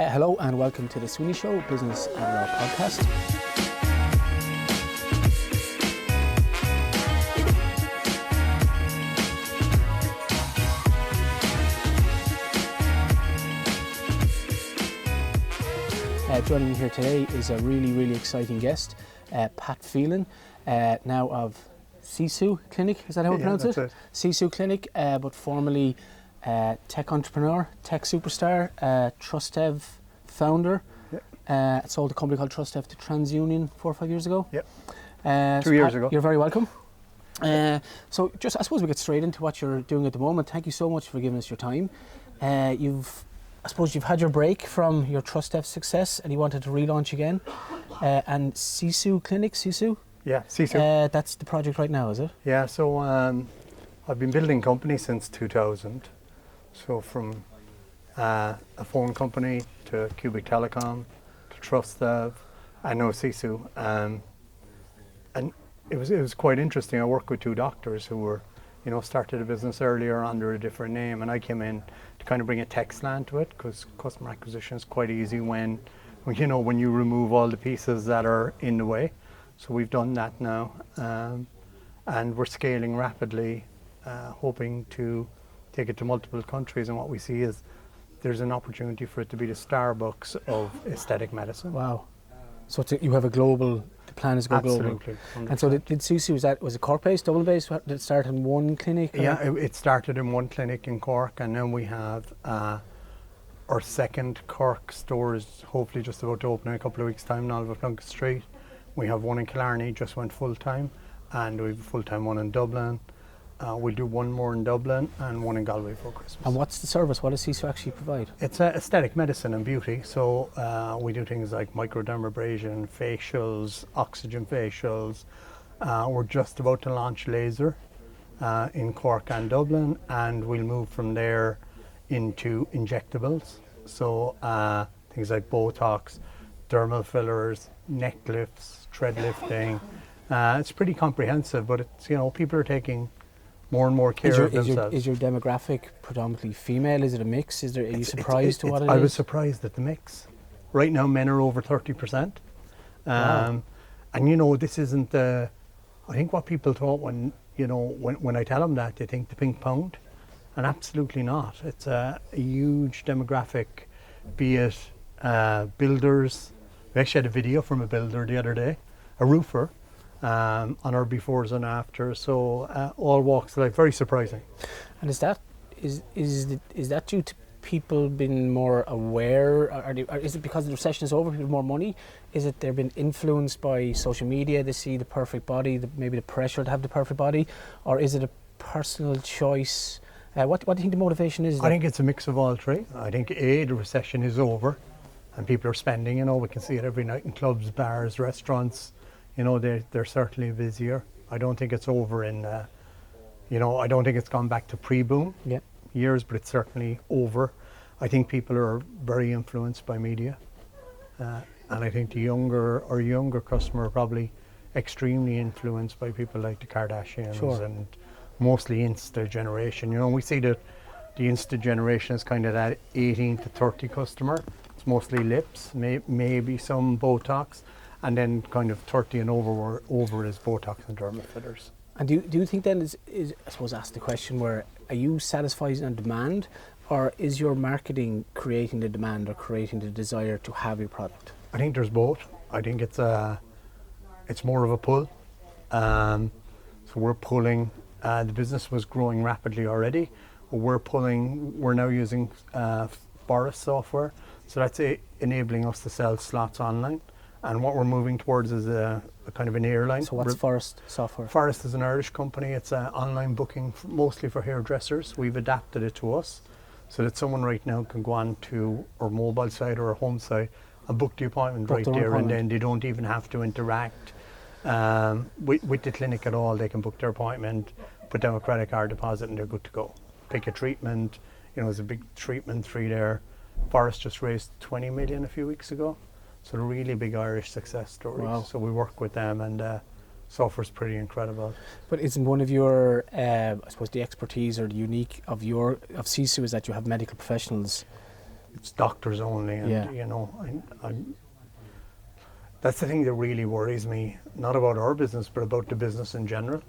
Hello and welcome to the Sweeney Show, Business and Law podcast. Joining me here today is a really exciting guest, Pat Phelan, now of SISU Clinic, is that how I pronounce it? SISU Clinic, but formerly tech entrepreneur, tech superstar, Trustev founder. Yep. Sold a company called Trustev to TransUnion 4 or 5 years ago. Yep. 2 years ago. You're very welcome. So just, I suppose we get straight into what you're doing at the moment. Thank you so much for giving us your time. I suppose you've had your break from your Trustev success and you wanted to relaunch again. And SISU Clinic, SISU? Yeah, SISU. That's the project right now, is it? Yeah, so I've been building companies since 2000. So from a phone company to Cubic Telecom to Trustev, I know SISU. And it was quite interesting. I worked with two doctors who were, started a business earlier under a different name, and I came in to kind of bring a tech slant to it, because customer acquisition is quite easy when you remove all the pieces that are in the way. So we've done that now, and we're scaling rapidly, hoping to take it to multiple countries. And what we see is there's an opportunity for it to be the Starbucks of aesthetic medicine. Wow. So you have the plan is to go global. Absolutely. 100%. And so did SISU, was it Cork-based, double-based? Did it start in one clinic? Yeah, it started in one clinic in Cork, and then we have our second Cork store is hopefully just about to open in a couple of weeks' time in Oliver Plunkett Street. We have one in Killarney, just went full-time, and we have a full-time one in Dublin. We'll do one more in Dublin and one in Galway for Christmas. And what's the service? What does SISU actually provide? It's aesthetic medicine and beauty. So we do things like microdermabrasion, facials, oxygen facials. We're just about to launch laser in Cork and Dublin, and we'll move from there into injectables. So things like Botox, dermal fillers, neck lifts, thread lifting. It's pretty comprehensive, but it's, people are taking more and more care of themselves. Is your demographic predominantly female? Is it a mix? Are you surprised to what it is? I was surprised at the mix. Right now, men are over 30%. Wow. And this isn't I think what people thought when I tell them that, they think the pink pound, and absolutely not. It's a huge demographic, be it builders. We actually had a video from a builder the other day, a roofer, on our befores and afters, so all walks of life. Very surprising. And is that due to people being more aware, or is it because the recession is over, people have more money? Is it they've been influenced by social media, they see the perfect body, maybe the pressure to have the perfect body, or is it a personal choice? What do you think the motivation is? I think it's a mix of all three. I think the recession is over and people are spending, we can see it every night in clubs, bars, restaurants. They're certainly busier. I don't think it's over I don't think it's gone back to pre-boom years, but it's certainly over. I think people are very influenced by media. And I think the younger customer are probably extremely influenced by people like the Kardashians. Sure. And mostly Insta generation. We see that the Insta generation is kind of that 18 to 30 customer. It's mostly lips, maybe some Botox. And then kind of 30 and over is Botox and dermal fillers. And do you think then is I suppose ask the question where, are you satisfying on demand, or is your marketing creating the demand or creating the desire to have your product? I think there's both. I think it's more of a pull. So we're pulling, the business was growing rapidly already. We're now using Forest software. So that's enabling us to sell slots online. And what we're moving towards is a kind of an airline. So what's Forest software? Forest is an Irish company. It's online booking, mostly for hairdressers. We've adapted it to us so that someone right now can go on to our mobile site or our home site and book the appointment right there, and then they don't even have to interact with the clinic at all. They can book their appointment, put down a credit card deposit, and they're good to go. Pick a treatment. There's a big treatment fee there. Forest just raised 20 million a few weeks ago. So a really big Irish success story. Wow. So we work with them, and software's pretty incredible. But isn't one of your, I suppose, the expertise or the unique of SISU is that you have medical professionals it's doctors only, and you know, I'm that's the thing that really worries me, not about our business, but about the business in general.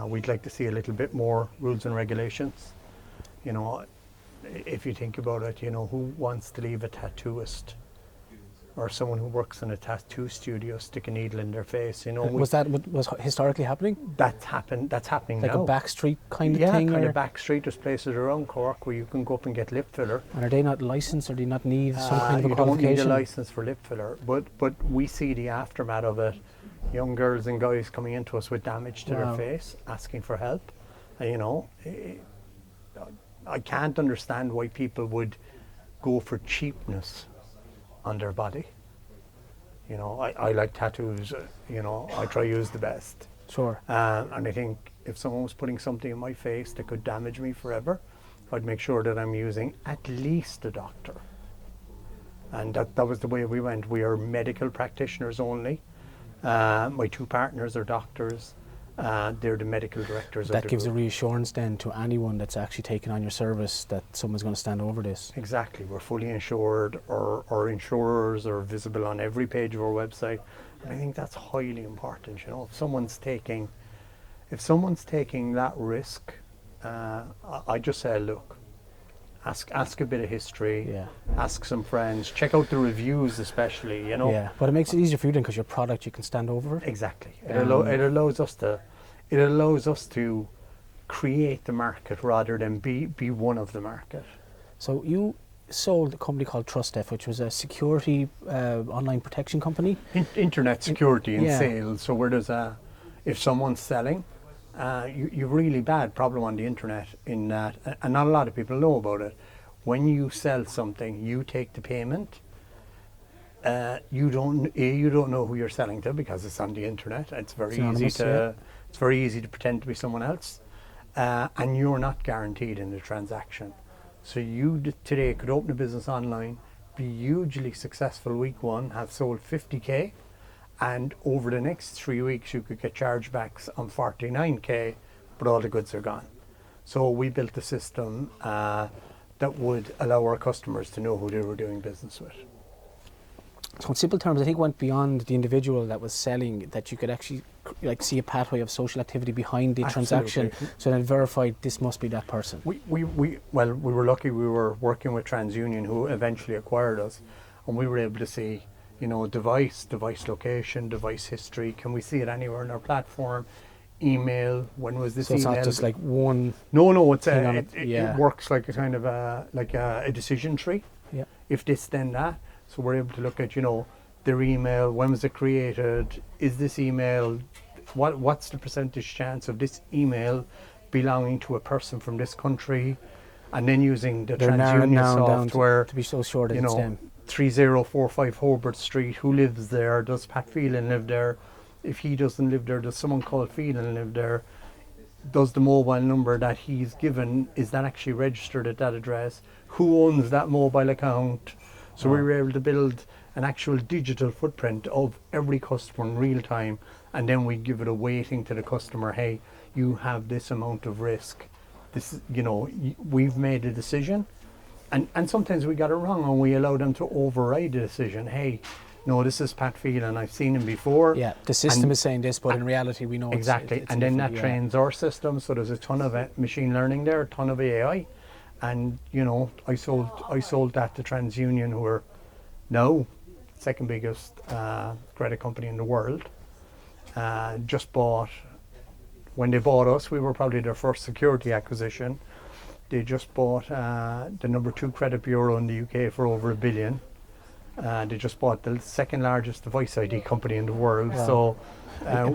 We'd like to see a little bit more rules and regulations. You know, if you think about it, you know, who wants to leave a tattooist or someone who works in a tattoo studio stick a needle in their face? You know, was that what was historically happening? That's happening like now. a backstreet kind of yeah, thing? Yeah, kind or? of backstreet. There's places around Cork where you can go up and get lip filler. And are they not licensed, or do you not need some kind of a you qualification? don't need a license for lip filler, but we see the aftermath of it. Young girls and guys coming into us with damage to their face, asking for help. And, you know, I can't understand why people would go for cheapness on their body. You know, I like tattoos, you know, I try to use the best. Sure. And I think if someone was putting something in my face that could damage me forever, I'd make sure that I'm using at least a doctor. And that was the way we went. We are medical practitioners only. My two partners are doctors. They're the medical directors of the group. That gives a reassurance then to anyone that's actually taking on your service that someone's going to stand over this. Exactly. We're fully insured. Our insurers are visible on every page of our website. And I think that's highly important. You know, if someone's taking that risk, I just say, look, ask a bit of history, ask some friends, check out the reviews especially, you know. Yeah, but it makes it easier for you then, because your product, you can stand over it. Exactly. It allows us to create the market rather than be one of the market. So you sold a company called Trustev, which was a security online protection company. Internet security and sales. So where there's if someone's selling, you really bad problem on the internet in that, and not a lot of people know about it. When you sell something, you take the payment. You don't know who you're selling to because it's on the internet. It's very easy to pretend to be someone else, and you're not guaranteed in the transaction. So you today could open a business online, be hugely successful week one, have sold 50k. And over the next 3 weeks, you could get chargebacks on 49k, but all the goods are gone. So we built a system that would allow our customers to know who they were doing business with. So in simple terms, I think it went beyond the individual that was selling, that you could actually see a pathway of social activity behind the transaction, so then verified this must be that person. We were lucky. We were working with TransUnion, who eventually acquired us, and we were able to see, you know, device location, device history. Can we see it anywhere in our platform? Email. When was this email? So it's not just like one. No. It works like a kind of a decision tree. Yeah. If this, then that. So we're able to look at, you know, their email. When was it created? Is this email? What's the percentage chance of this email belonging to a person from this country? And then using the TransUnion software to be so sure that it's them. 3045 Hobart Street, who lives there? Does Pat Phelan live there? If he doesn't live there, does someone called Phelan live there? Does the mobile number that he's given, is that actually registered at that address? Who owns that mobile account? So we were able to build an actual digital footprint of every customer in real time, and then we give it a weighting to the customer. Hey, you have this amount of risk. This, you know, we've made a decision. And sometimes we got it wrong and we allow them to override the decision. Hey, no, this is Pat Phelan, I've seen him before. Yeah, the system is saying this, but in reality we know exactly. It's and then that trains our system, so there's a ton of machine learning there, a ton of AI. And, you know, I sold that to TransUnion, who are now second biggest credit company in the world. Just bought, when they bought us, we were probably their first security acquisition. They just bought the number 2 credit bureau in the UK for over $1 billion. They just bought the second largest device ID company in the world. Wow. So,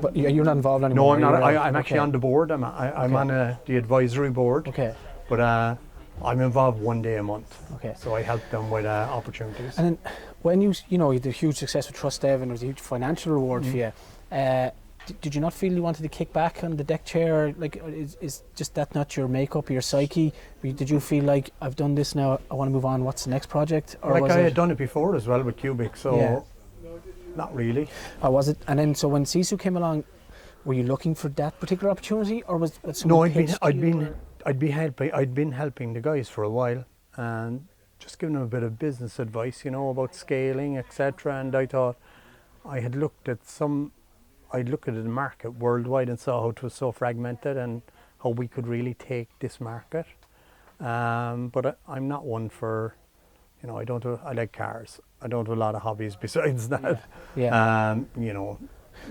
but you're not involved anymore? No, I'm not. I'm actually on the board. I'm on the advisory board. Okay. But I'm involved 1 day a month. Okay. So I help them with opportunities. And then when you had a huge success with Trustev and there was a huge financial reward for you, did you not feel you wanted to kick back on the deck chair? Like, is just that not your makeup, your psyche? Did you feel like, I've done this now, I want to move on, what's the next project? Or like I had done it before as well with Cubic, so not really. Or was it? And then, so when SISU came along, were you looking for that particular opportunity, or was someone? No, I'd been helping the guys for a while, and just giving them a bit of business advice, you know, about scaling, etc. And I thought I'd looked at the market worldwide and saw how it was so fragmented and how we could really take this market. But I'm not one for, you know, I like cars. I don't have a lot of hobbies besides that. Yeah. You know,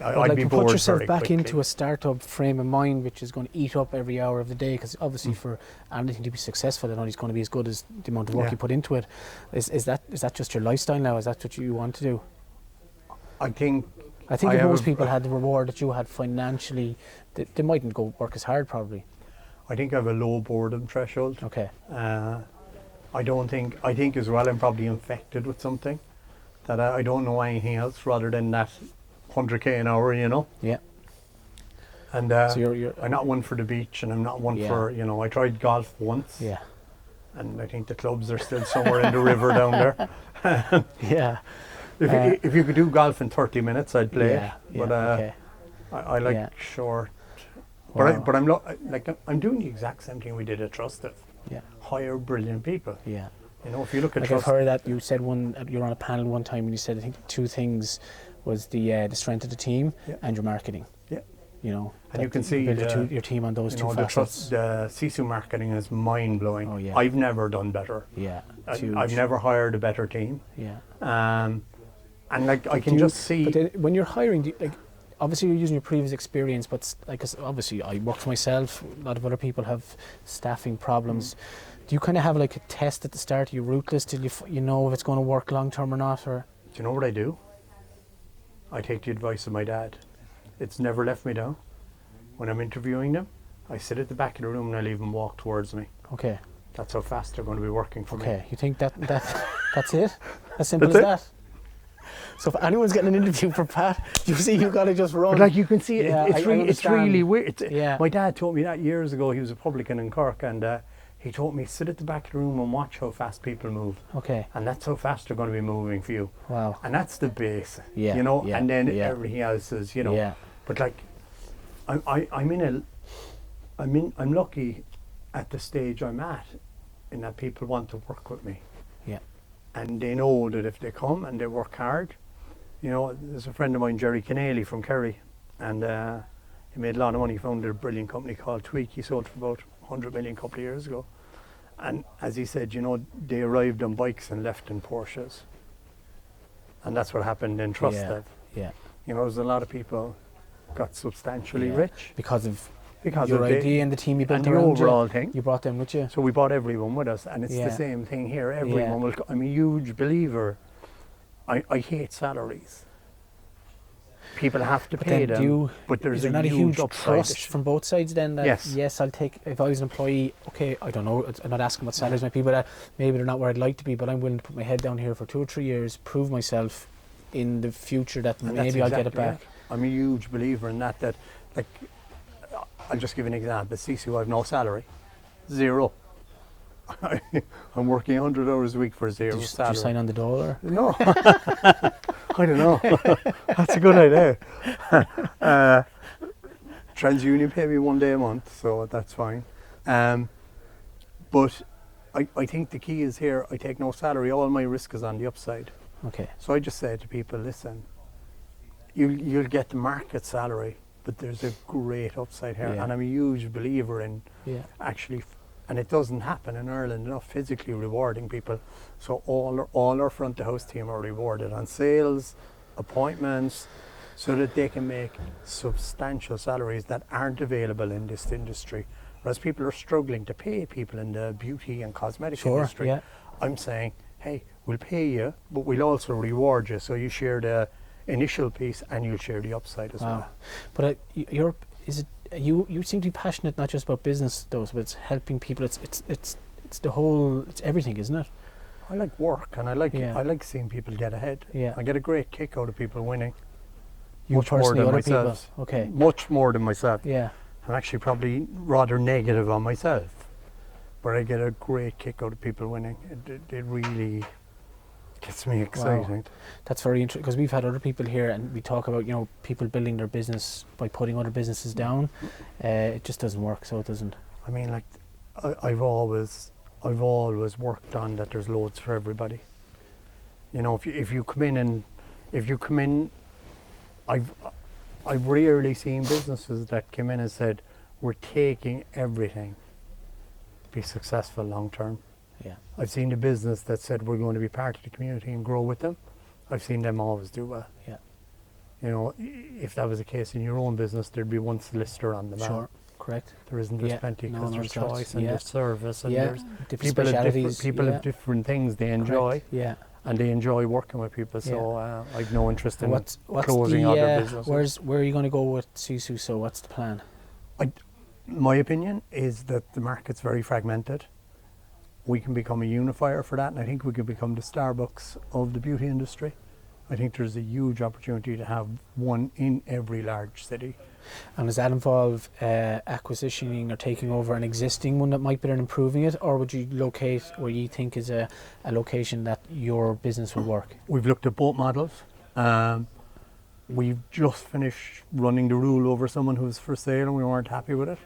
I'd I'd like be to bored put yourself very back quickly. into a startup frame of mind, which is going to eat up every hour of the day, because obviously for anything to be successful, it only is going to be as good as the amount of work you put into it. Is that just your lifestyle now? Is that what you want to do? I think if most people had the reward that you had financially, they mightn't go work as hard probably. I think I have a low boredom threshold. Okay. I think as well I'm probably infected with something that I don't know anything else rather than that 100k an hour, you know. Yeah. And so I'm not one for the beach, and I'm not one for, you know, I tried golf once. Yeah. And I think the clubs are still somewhere in the river down there. Yeah. If you could do golf in 30 minutes, I'd play it. But okay. I like short. Wow. But I'm doing the exact same thing we did at Trustev. Yeah. Hire brilliant people. Yeah. You know, if you look at I've heard that you said you were on a panel one time and you said I think two things was the strength of the team and your marketing. Yeah. You know, and you can see your team on those two facets. The SISU marketing is mind blowing. Oh, yeah. I've never done better. Yeah. I've never hired a better team. Yeah. And like I can just see. But then when you're hiring, obviously you're using your previous experience, but obviously I work for myself. A lot of other people have staffing problems. Do you kind of have like a test at the start? Are you ruthless till you know if it's going to work long term or not? Or do you know what I do? I take the advice of my dad. It's never left me down. When I'm interviewing them, I sit at the back of the room and I leave them walk towards me. Okay. That's how fast they're going to be working for me. Okay, you think that's it? As simple as that? So if anyone's getting an interview for Pat, you see you've got to just run. But like you can see, Yeah, it's really weird. Yeah. My dad told me that years ago. He was a publican in Cork, and he told me sit at the back of the room and watch how fast people move. Okay. And that's how fast they're going to be moving for you. Wow. And that's the base. Yeah. You know. Yeah, and then yeah. everything else is, you know. Yeah. But like, I'm lucky at the stage I'm at, in that people want to work with me. Yeah. And they know that if they come and they work hard, you know, there's a friend of mine, Jerry Keneally from Kerry, and he made a lot of money. He founded a brilliant company called Tweak. He sold for about 100 million a couple of years ago. And as he said, you know, they arrived on bikes and left in Porsches. And that's what happened in Trustev. Yeah. You know, there's a lot of people got substantially rich. Because of your idea and the team you built and the around overall thing. You brought them with you. So we brought everyone with us, and it's the same thing here. Everyone will. I'm a huge believer. I hate salaries. People have to pay them, but there's not a huge trust issue from both sides then that yes, I'll take, if I was an employee, okay, I don't know, I'm not asking what salaries might be, but maybe they're not where I'd like to be, but I'm willing to put my head down here for 2 or 3 years, prove myself in the future that maybe I'll get it back. I'm a huge believer in that like, I'll just give an example. SISU, I have no salary. 0. I'm working 100 hours a week for 0 salary. Did you sign on the dollar? No. I don't know. That's a good idea. TransUnion pay me 1 day a month, so that's fine. But I think the key is here, I take no salary. All my risk is on the upside. Okay. So I just say to people, listen, you'll get the market salary, but there's a great upside here. And I'm a huge believer in actually, and it doesn't happen in Ireland enough, physically rewarding people. So all our front of house team are rewarded on sales, appointments, so that they can make substantial salaries that aren't available in this industry. Whereas people are struggling to pay people in the beauty and cosmetic industry. Yeah. I'm saying, hey, we'll pay you, but we'll also reward you. So you share the initial piece and you'll share the upside as well. But you seem to be passionate not just about business though, but it's helping people. It's the whole, it's everything, isn't it? I like work, and I like seeing people get ahead. Yeah. I get a great kick out of people winning. You much more than myself. People. Okay. Much more than myself. Yeah. I'm actually probably rather negative on myself, but I get a great kick out of people winning. It really gets me excited. Wow. That's very interesting, because we've had other people here and we talk about, you know, people building their business by putting other businesses down. It just doesn't work, so it doesn't. I mean, like, I've always worked on that there's loads for everybody. You know, if you come in, I've rarely seen businesses that came in and said, we're taking everything, be successful long term. Yeah. I've seen the business that said we're going to be part of the community and grow with them. I've seen them always do well. Yeah. You know, if that was the case in your own business, there'd be one solicitor on the map. Sure. Correct. There isn't. There's plenty because there's choice and yeah. there's service and yeah. there's different people specialities. have different things they enjoy. Correct. Yeah. And they enjoy working with people. So I've no interest in what's closing other businesses. Where are you going to go with SISU? So what's the plan? My opinion is that the market's very fragmented. We can become a unifier for that, and I think we can become the Starbucks of the beauty industry. I think there's a huge opportunity to have one in every large city. And does that involve acquisitioning or taking over an existing one that might be there and improving it, or would you locate where you think is a location that your business will work? We've looked at both models. We've just finished running the rule over someone who was for sale and we weren't happy with it.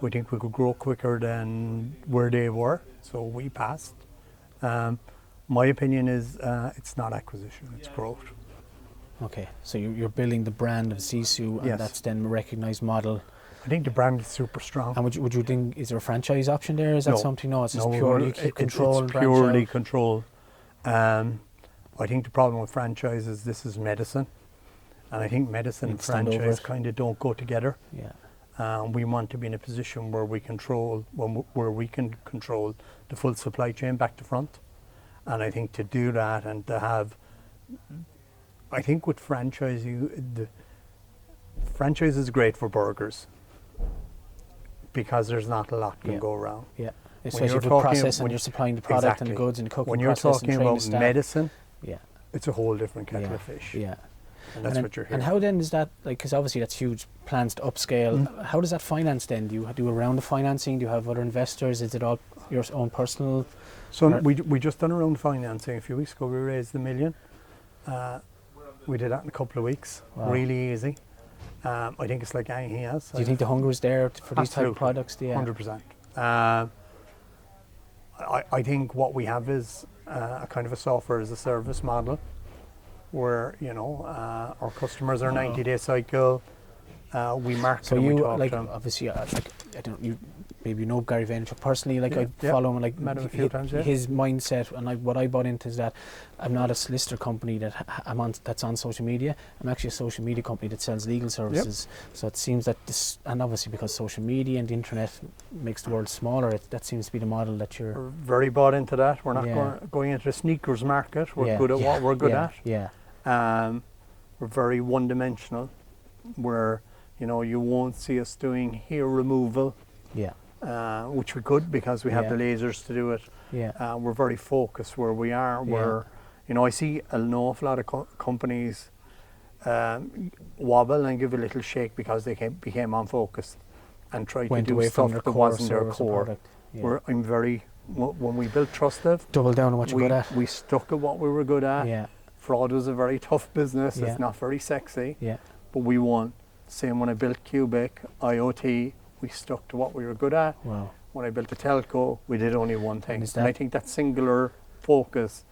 We think we could grow quicker than where they were, so we passed. My opinion is it's not acquisition, it's growth. Okay, so you're building the brand of SISU, and that's then a recognised model. I think the brand is super strong. And would you think, is there a franchise option there? Is that something? No, it's just purely keep control. It's purely control. I think the problem with franchise is this is medicine. And I think medicine and franchise kind of don't go together. Yeah. We want to be in a position where we can control the full supply chain back to front. And I think to do that and to have, I think with franchise, the franchise is great for burgers because there's not a lot can go around. Yeah, especially with process and you're supplying the product and the goods and the cooking process. When you're talking about medicine, it's a whole different kettle of fish. Yeah. And that's what you're hearing. And how then is that, like, because obviously that's huge plans to upscale. How does that finance then? Do you do a round of financing? Do you have other investors? Is it all your own personal? So we just done a round of financing a few weeks ago. We raised $1 million. We did that in a couple of weeks. Wow. Really easy. I think it's like anything else. Do you think the hunger is there for these type of products? Yeah. 100%. I think what we have is a kind of a software as a service model, where our customers are 90-day cycle. We market. So and you we talk like to them. obviously I don't you maybe you know Gary Vaynerchuk personally. Like I follow him. Like met him a few times. Yeah. His mindset and what I bought into is that I'm not a solicitor company that's on social media. I'm actually a social media company that sells legal services. So it seems that this, and obviously because social media and the internet makes the world smaller, that seems to be the model that you're. We're very bought into that. We're not going into the sneakers market. We're good at what we're good at. Yeah. We're very one-dimensional, where you won't see us doing hair removal. Yeah. Which we could because we have the lasers to do it. Yeah. We're very focused where we are. Where I see an awful lot of companies wobble and give a little shake because they became unfocused and try to do stuff that wasn't their core. Where I'm very when we built Trustev, double down on what you're good at. We stuck at what we were good at. Yeah. Fraud was a very tough business. It's not very sexy. Yeah. But we won. Same when I built Cubic, IoT, we stuck to what we were good at. Wow. When I built a telco, we did only one thing. And I think that singular focus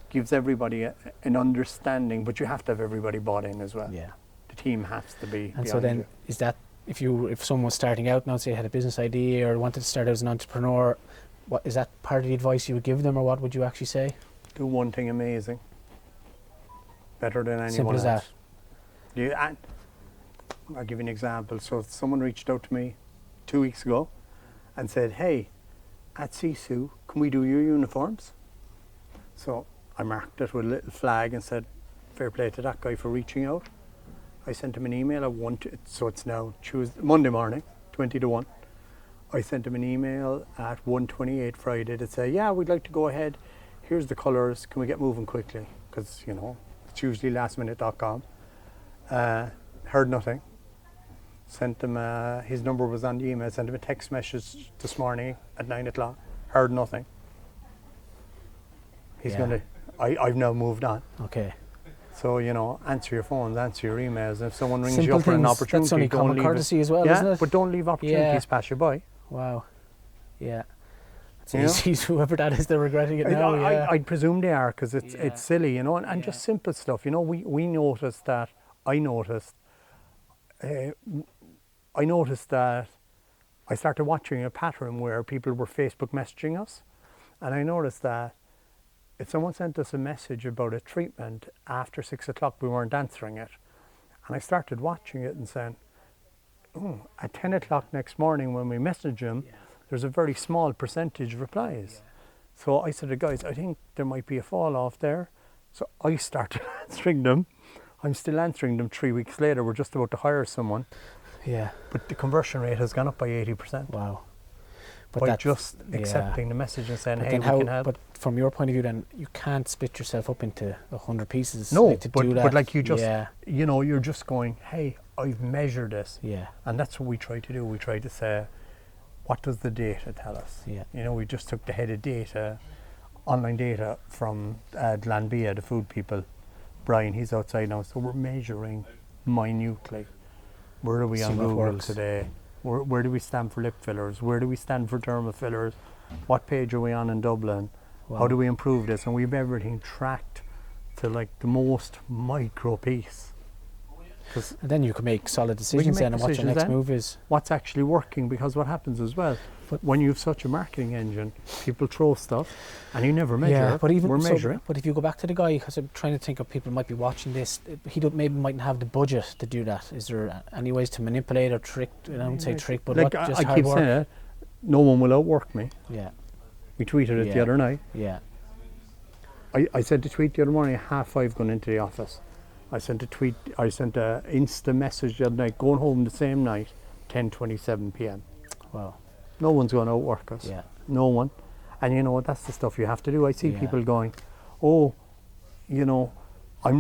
gives everybody an understanding, but you have to have everybody bought in as well. Yeah. The team has to be. And so then, is that if someone was starting out now, say had a business idea or wanted to start as an entrepreneur, what is that part of the advice you would give them, or what would you actually say? Do one thing amazing. Better than anyone Simple as else. that. I'll give you an example. So someone reached out to me 2 weeks ago and said, hey, at SISU, can we do your uniforms? So I marked it with a little flag and said, fair play to that guy for reaching out. I sent him an email at so it's now Monday morning, 20 to 1. I sent him an email at 1:28 Friday to say, yeah, we'd like to go ahead. Here's the colours. Can we get moving quickly? Because, it's usually lastminute.com. Heard nothing. Sent him, his number was on the email, sent him a text message this morning at 9 o'clock. Heard nothing. I've now moved on. Okay. So, answer your phones, answer your emails. If someone rings you up for an opportunity, that's only common courtesy as well, isn't it? But don't leave opportunities pass you by. Wow. Yeah. It's whoever that is, they're regretting it now. I presume they are, because it's silly, and just simple stuff. We noticed that. I noticed that I started watching a pattern where people were Facebook messaging us, and I noticed that if someone sent us a message about a treatment after 6 o'clock, we weren't answering it. And I started watching it and saying, at 10 o'clock next morning when we message them, there's a very small percentage replies. So I said to the guys, I think there might be a fall off there. So I started answering them. I'm still answering them 3 weeks later. We're just about to hire someone. Yeah. But the conversion rate has gone up by 80%. Wow. By just accepting the message and saying, hey, we can help. But from your point of view then, you can't split yourself up into 100 pieces. No, to but do that. like you just, you're just going, hey, I've measured this. Yeah. And that's what we try to do. We try to say, what does the data tell us? Yeah. We just took the head of data, online data from Glanbia, the food people. Brian, he's outside now. So we're measuring minutely. Where are we on Google today? Where do we stand for lip fillers? Where do we stand for dermal fillers? What page are we on in Dublin? Wow. How do we improve this? And we have everything tracked to like the most micro piece. And then you can make solid decisions then on what your next move is. What's actually working, because what happens as well, when you have such a marketing engine, people throw stuff and you never measure it. We're measuring. But if you go back to the guy, because I'm trying to think of people might be watching this, he maybe mightn't have the budget to do that. Is there any ways to manipulate or trick? I don't say trick, but like just I keep saying it, no one will outwork me. Yeah. We tweeted it the other night. Yeah. I sent a tweet the other morning at 5:30 going into the office. I sent a Insta message the other night, going home the same night, 10:27 p.m. Wow. No one's going to outwork us. Yeah. No one. And that's the stuff you have to do. I see people going, I'm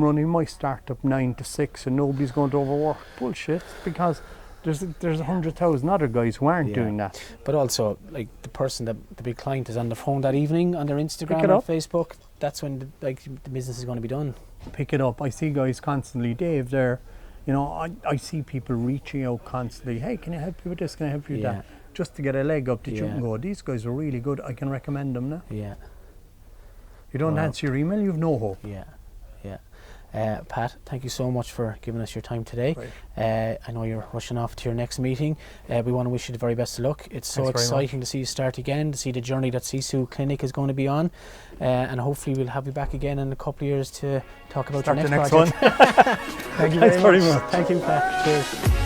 running my startup 9 to 6 and nobody's going to overwork. Bullshit, because there's 100,000 other guys who aren't doing that. But also, like the big client is on their phone that evening, on their Instagram or Facebook. That's when the business is going to be done. Pick it up. I see guys constantly, Dave, there. I see people reaching out constantly. Hey, can I help you with this? Can I help you with that? Just to get a leg up that you can go, these guys are really good. I can recommend them now. Yeah. You don't answer your email, you have no hope. Yeah. Pat, thank you so much for giving us your time today. I know you're rushing off to your next meeting. We want to wish you the very best of luck. It's so exciting to see you start again, to see the journey that SISU Clinic is going to be on, and hopefully we'll have you back again in a couple of years to talk about your next project. One. Thank you very much. Thank you, Pat. Cheers.